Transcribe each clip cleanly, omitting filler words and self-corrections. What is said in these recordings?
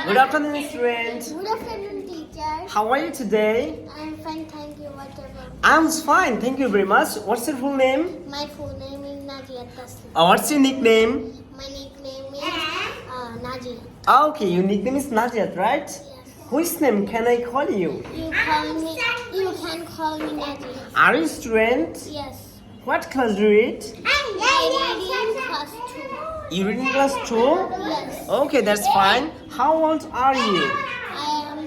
Good afternoon, student. Good afternoon, teacher. How are you today? I'm fine, thank you. What about I'm fine, thank you very much. What's your full name? my full name is Najia Taslim. What's your nickname? My nickname is Najia. Okay, your nickname is Najiat, right? Yes. Which name can I call you? You can call me Najia. Are you a student? Yes. What class do you read? I read in class 2. You read in class 2? Yes. Okay, that's fine. How old are you? I am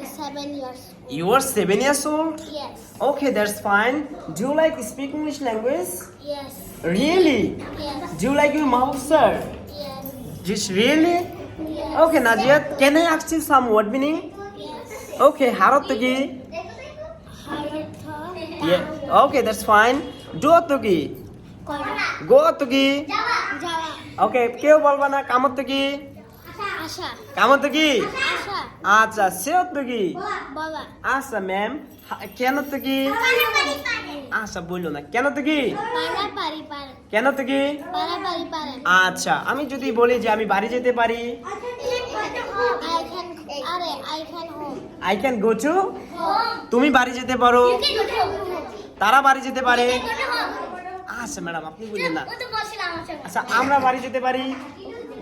7 years old. You are 7 years old? Yes. Okay, that's fine. Do you like speak English language? Yes. Really? Yes. Do you like your mouth, sir? Yes. Just really? Yes. Okay, Najiat, can I ask you some word meaning? Yes. Okay, Harotugi. Haratha. Yeah. Okay, that's fine. Duotugi. Gotugi. Java. Okay, কেউ বলবা না কামতুকি? Asha. কামতুকি? Asha. আচ্ছা, সেওতুকি? Baba. আচ্ছা ma'am, কেনতুকি? আচ্ছা বললো না। কেনতুকি? Para pari para. কেনতুকি? Para pari para. আচ্ছা, আমি যদি বলি যে আমি বাড়ি যেতে পারি, I can home. I can go to, Home. তুমি বাড়ি যেতে পারো, You can go to home. তারা বাড়ি যেতে পারে। You can go to home. আচ্ছা ম্যাডাম, আপনি বুঝলেন না। ও তো বলছিলাম আমার সাথে। আচ্ছা, আমরা বাড়ি যেতে পারি।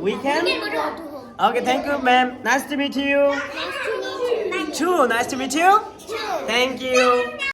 We can? You can go to home. Okay, thank you, ma'am. Nice to meet you. Nice to meet you. Too, nice to meet you. True. Thank you.